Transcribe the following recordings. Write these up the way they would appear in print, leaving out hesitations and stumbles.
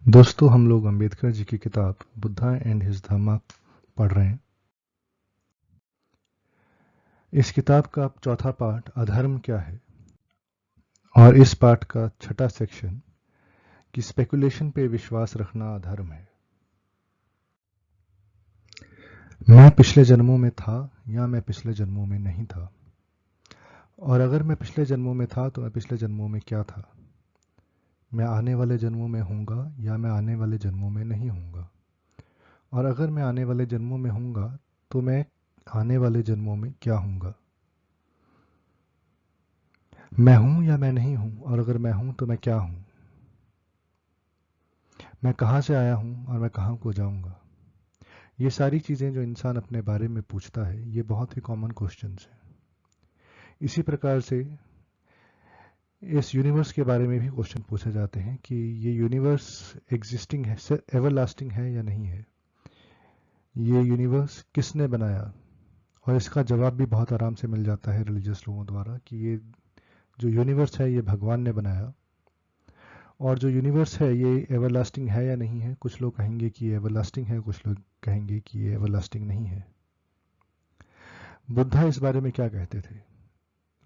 दोस्तों, हम लोग अंबेडकर जी की किताब बुद्धा एंड हिज धम्मा पढ़ रहे हैं। इस किताब का चौथा पार्ट अधर्म क्या है और इस पार्ट का छठा सेक्शन कि स्पेकुलेशन पे विश्वास रखना अधर्म है। मैं पिछले जन्मों में था या मैं पिछले जन्मों में नहीं था, और अगर मैं पिछले जन्मों में था तो मैं पिछले जन्मों में क्या था। मैं आने वाले जन्मों में हूँगा या मैं आने वाले जन्मों में नहीं हूँगा, और अगर मैं आने वाले जन्मों में हूँगा तो मैं आने वाले जन्मों में क्या हूँगा। मैं हूँ या मैं नहीं हूँ, और अगर मैं हूँ तो मैं क्या हूँ। मैं कहाँ से आया हूँ और मैं कहाँ को जाऊँगा। ये सारी चीज़ें जो इंसान अपने बारे में पूछता है, ये बहुत ही कॉमन क्वेश्चंस हैं। इसी प्रकार से इस यूनिवर्स के बारे में भी क्वेश्चन पूछे जाते हैं कि ये यूनिवर्स एग्जिस्टिंग है, एवरलास्टिंग है या नहीं है। ये यूनिवर्स किसने बनाया, और इसका जवाब भी बहुत आराम से मिल जाता है रिलीजियस लोगों द्वारा कि ये जो यूनिवर्स है ये भगवान ने बनाया। और जो यूनिवर्स है ये एवरलास्टिंग है या नहीं है, कुछ लोग कहेंगे कि ये एवरलास्टिंग है, कुछ लोग कहेंगे कि ये एवरलास्टिंग नहीं है। बुद्धा इस बारे में क्या कहते थे।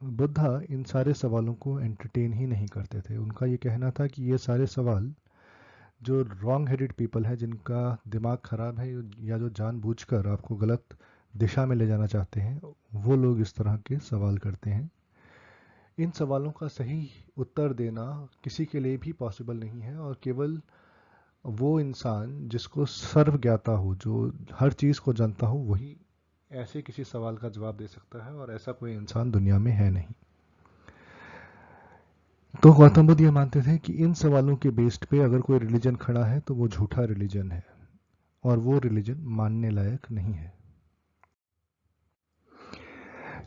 बुद्धा इन सारे सवालों को एंटरटेन ही नहीं करते थे। उनका ये कहना था कि ये सारे सवाल जो रॉन्ग हेडेड पीपल है, जिनका दिमाग खराब है या जो जानबूझकर आपको गलत दिशा में ले जाना चाहते हैं, वो लोग इस तरह के सवाल करते हैं। इन सवालों का सही उत्तर देना किसी के लिए भी पॉसिबल नहीं है, और केवल वो इंसान जिसको सर्व ज्ञाता हो, जो हर चीज़ को जानता हो, वही ऐसे किसी सवाल का जवाब दे सकता है, और ऐसा कोई इंसान दुनिया में है नहीं। तो गौतम बुद्ध ये मानते थे कि इन सवालों के बेस्ड पे अगर कोई रिलीजन खड़ा है तो वो झूठा रिलीजन है, और वो रिलीजन मानने लायक नहीं है।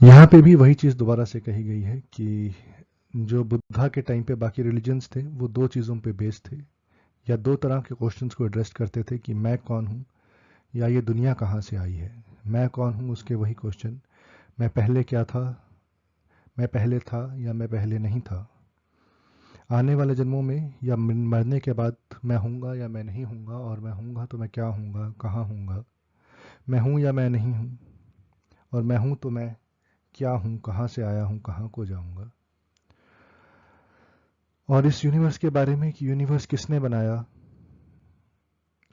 यहाँ पे भी वही चीज़ दोबारा से कही गई है कि जो बुद्धा के टाइम पे बाकी रिलीजन्स थे वो दो चीज़ों पे बेस्ड थे, या दो तरह के क्वेश्चंस को एड्रेस करते थे कि मैं कौन हूँ या ये दुनिया कहाँ से आई है। मैं कौन हूँ उसके वही क्वेश्चन, मैं पहले क्या था, मैं पहले था या मैं पहले नहीं था, आने वाले जन्मों में या मरने के बाद मैं हूँगा या मैं नहीं हूँगा, और मैं हूँगा तो मैं क्या हूँगा, कहाँ हूँगा। मैं हूँ या मैं नहीं हूँ, और मैं हूँ तो मैं क्या हूँ, कहाँ से आया हूँ, कहाँ को जाऊँगा। और इस यूनिवर्स के बारे में कि यूनिवर्स किसने बनाया,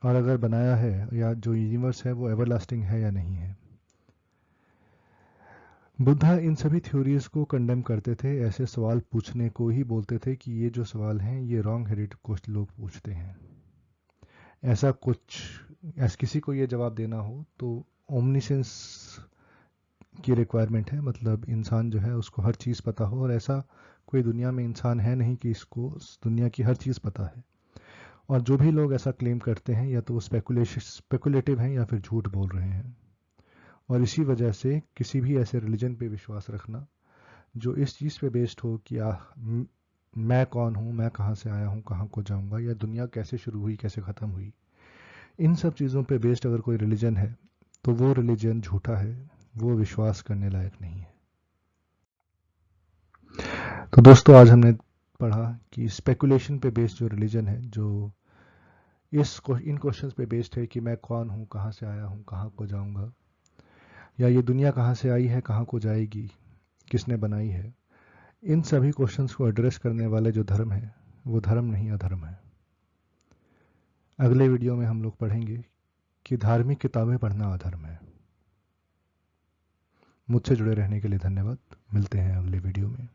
और अगर बनाया है या जो यूनिवर्स है वो एवरलास्टिंग है या नहीं है। बुद्धा इन सभी थ्योरीज को कंडेम करते थे। ऐसे सवाल पूछने को ही बोलते थे कि ये जो सवाल हैं ये रॉन्ग हेडेड कुछ लोग पूछते हैं। ऐसा कुछ किसी को ये जवाब देना हो तो ओमनिसेंस की रिक्वायरमेंट है, मतलब इंसान जो है उसको हर चीज़ पता हो, और ऐसा कोई दुनिया में इंसान है नहीं कि इसको दुनिया की हर चीज़ पता है। और जो भी लोग ऐसा क्लेम करते हैं या तो वो स्पेकुलेटिव हैं या फिर झूठ बोल रहे हैं। और इसी वजह से किसी भी ऐसे रिलीजन पे विश्वास रखना जो इस चीज़ पे बेस्ड हो कि मैं कौन हूँ, मैं कहाँ से आया हूँ, कहाँ को जाऊँगा, या दुनिया कैसे शुरू हुई, कैसे ख़त्म हुई, इन सब चीज़ों पे बेस्ड अगर कोई रिलीजन है तो वो रिलीजन झूठा है, वो विश्वास करने लायक नहीं है। तो दोस्तों, आज हमने पढ़ा कि स्पेकुलेशन पे बेस्ड जो रिलीजन है, जो इन क्वेश्चंस पे बेस्ड है कि मैं कौन हूँ, कहाँ से आया हूँ, कहाँ को जाऊँगा, या ये दुनिया कहाँ से आई है, कहाँ को जाएगी, किसने बनाई है, इन सभी क्वेश्चंस को एड्रेस करने वाले जो धर्म है वो धर्म नहीं अधर्म है। अगले वीडियो में हम लोग पढ़ेंगे कि धार्मिक किताबें पढ़ना अधर्म है। मुझसे जुड़े रहने के लिए धन्यवाद। मिलते हैं अगले वीडियो में।